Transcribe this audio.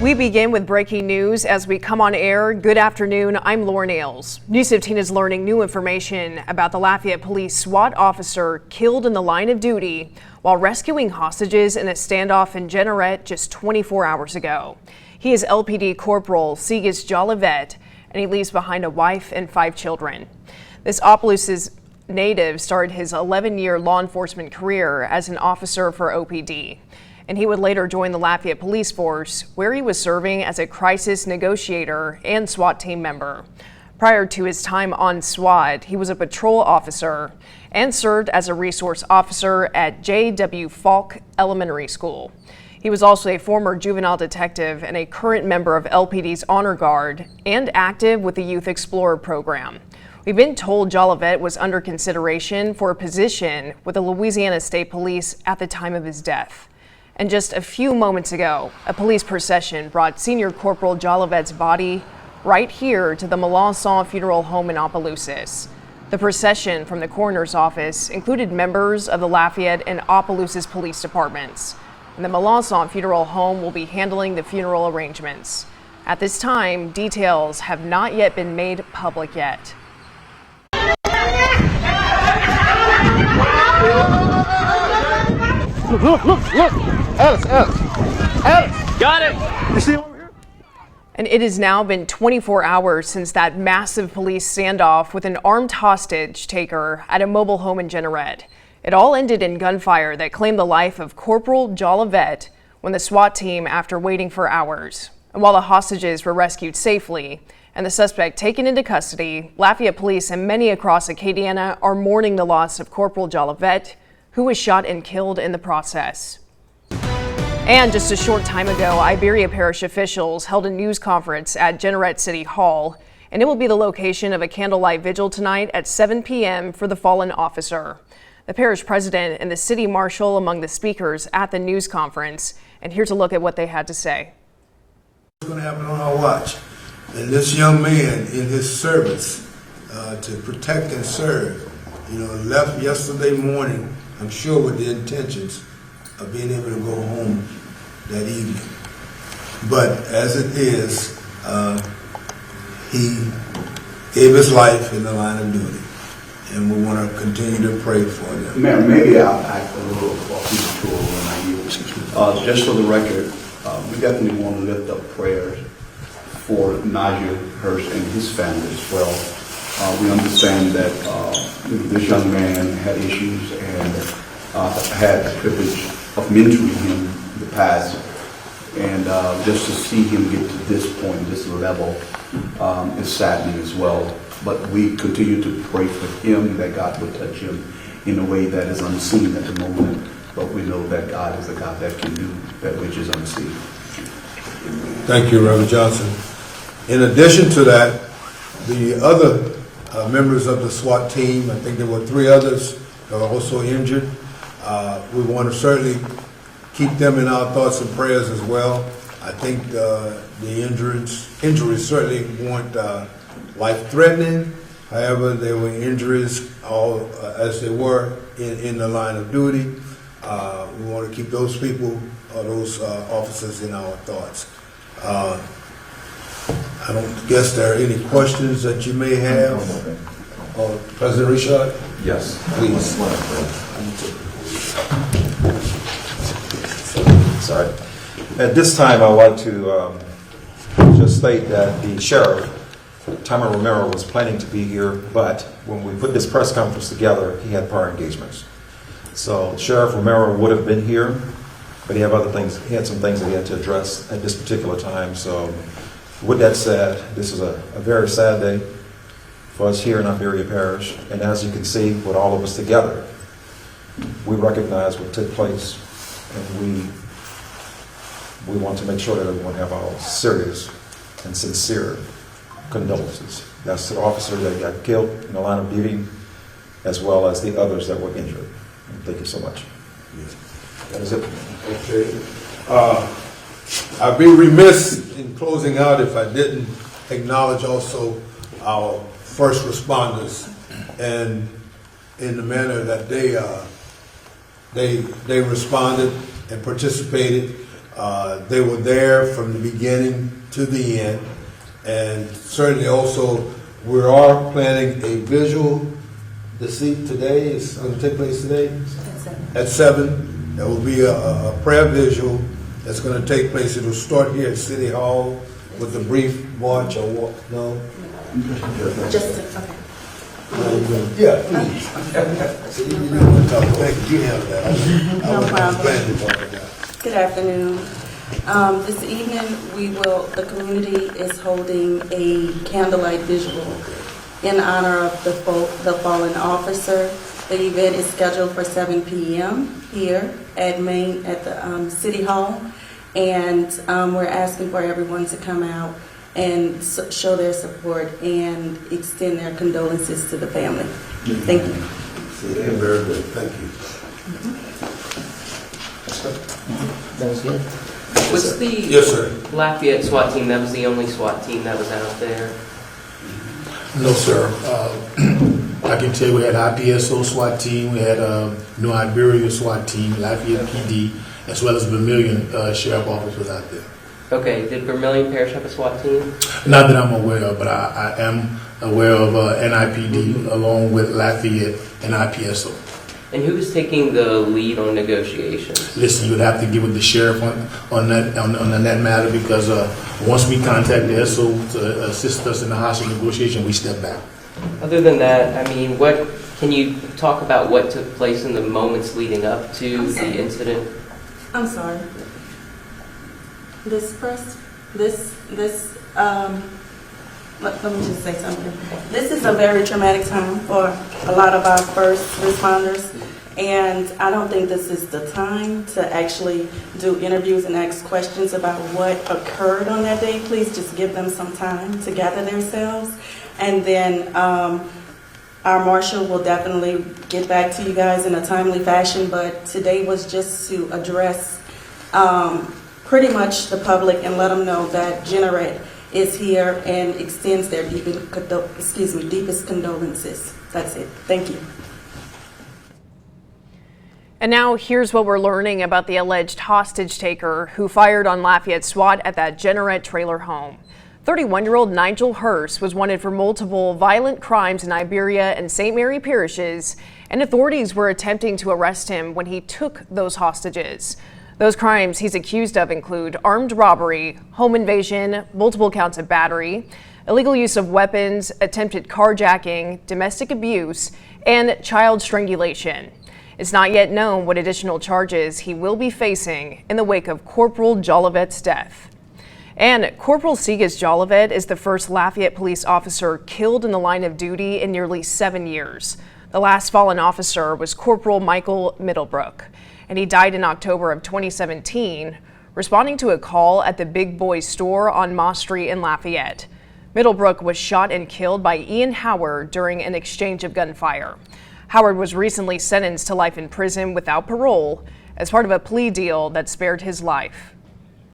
We begin with breaking news as we come on air. Good afternoon, I'm Lauren Ailes. News 15 is learning new information about the Lafayette Police SWAT officer killed in the line of duty while rescuing hostages in a standoff in Jeanerette just 24 hours ago. He is LPD Corporal Segus Jolivette, and he leaves behind a wife and 5 children. This Opelousas native started his 11-year law enforcement career as an officer for OPD. And he would later join the Lafayette Police Force, where he was serving as a crisis negotiator and SWAT team member. Prior to his time on SWAT, he was a patrol officer and served as a resource officer at J.W. Falk Elementary School. He was also a former juvenile detective and a current member of LPD's Honor Guard and active with the Youth Explorer program. We've been told Jolivette was under consideration for a position with the Louisiana State Police at the time of his death. And just a few moments ago, a police procession brought Senior Corporal Jolivette's body right here to the Melanson Funeral Home in Opelousas. The procession from the coroner's office included members of the Lafayette and Opelousas police departments. And the Melanson Funeral Home will be handling the funeral arrangements. At this time, details have not yet been made public yet. Look! Alice! Got it! You see him over here? And it has now been 24 hours since that massive police standoff with an armed hostage taker at a mobile home in Jeanerette. It all ended in gunfire that claimed the life of Corporal Jolivette when the SWAT team, after waiting for hours. And while the hostages were rescued safely and the suspect taken into custody, Lafayette Police and many across Acadiana are mourning the loss of Corporal Jolivette, who was shot and killed in the process. And just a short time ago, Iberia Parish officials held a news conference at Jeanerette City Hall, and it will be the location of a candlelight vigil tonight at 7 p.m. for the fallen officer. The parish president and the city marshal among the speakers at the news conference, and here's a look at what they had to say. What's going to happen on our watch? And this young man in his service to protect and serve, left yesterday morning, I'm sure with the intentions of being able to go home that evening. But as it is, he gave his life in the line of duty. And we want to continue to pray for them. Ma'am, maybe I'll act a little premature when I use. Just for the record, we definitely want to lift up prayers for Nigel Hurst and his family as well. We understand that this young man had issues and had the privilege of mentoring him in the past. And just to see him get to this point, this level, is saddening as well. But we continue to pray for him, that God would touch him in a way that is unseen at the moment. But we know that God is a God that can do that which is unseen. Thank you, Reverend Johnson. In addition to that, the other members of the SWAT team, I think there were 3 others that were also injured. We want to certainly keep them in our thoughts and prayers as well. I think the injuries certainly weren't life-threatening. However, there were injuries all as they were in the line of duty. We want to keep those people, those officers in our thoughts. I don't guess there are any questions that you may have. President Richard? Yes. Please. Sorry. At this time, I would like to just state that the sheriff, Tommy Romero, was planning to be here, but when we put this press conference together, he had prior engagements. So Sheriff Romero would have been here, but he had other things. He had some things that he had to address at this particular time. So with that said, this is a very sad day for us here in Iberia Parish. And as you can see, with all of us together, we recognize what took place, and we want to make sure that everyone have our serious and sincere condolences. That's the officer that got killed in the line of duty, as well as the others that were injured. And thank you so much. That is it. Okay. I'd be remiss in closing out if I didn't acknowledge also our first responders and in the manner that they responded and participated. They were there from the beginning to the end. And certainly also, we are planning a visual deceit today. It's going to take place today? At 7. There will be a prayer visual that's going to take place. It'll start here at City Hall with a brief march or walk. No? Just, okay. Yeah, please. So you didn't want to talk. Thank you. You have that. No problem. Glad to talk about it. Good afternoon. This evening, the community is holding a candlelight visual in honor of the fallen officer. The event is scheduled for 7 p.m. here at the City Hall, and we're asking for everyone to come out and show their support and extend their condolences to the family. Thank you. Very good. Thank you. That was good. Was the Yes, sir. Lafayette SWAT team, that was the only SWAT team that was out there? No, sir. I can tell you we had IPSO SWAT team, we had New Iberia SWAT team, Lafayette PD, as well as Vermilion Sheriff Office was out there. Okay, did Vermilion Parish have a SWAT team? Not that I'm aware of, but I am aware of NIPD along with Lafayette and IPSO. And who was taking the lead on negotiations? Listen, you'd have to get with the sheriff on that matter because once we contact the SO to assist us in the hostage negotiation, we step back. Other than that, I mean, what can you talk about what took place in the moments leading up to the incident? I'm sorry. Let me just say something. This is a very traumatic time for a lot of our first responders, and I don't think this is the time to actually do interviews and ask questions about what occurred on that day. Please just give them some time to gather themselves, and then our marshal will definitely get back to you guys in a timely fashion, but today was just to address pretty much the public and let them know that Jeanerette is here and extends their deepest condolences. That's it. Thank you. And now here's what we're learning about the alleged hostage taker who fired on Lafayette SWAT at that Jeanerette trailer home. 31-year-old Nigel Hurst was wanted for multiple violent crimes in Iberia and St. Mary parishes, and authorities were attempting to arrest him when he took those hostages. Those crimes he's accused of include armed robbery, home invasion, multiple counts of battery, illegal use of weapons, attempted carjacking, domestic abuse, and child strangulation. It's not yet known what additional charges he will be facing in the wake of Corporal Jolivette's death. And Corporal Segus Jolivette is the first Lafayette police officer killed in the line of duty in nearly 7 years. The last fallen officer was Corporal Michael Middlebrook, and he died in October of 2017, responding to a call at the Big Boy store on Moss Street in Lafayette. Middlebrook was shot and killed by Ian Howard during an exchange of gunfire. Howard was recently sentenced to life in prison without parole as part of a plea deal that spared his life.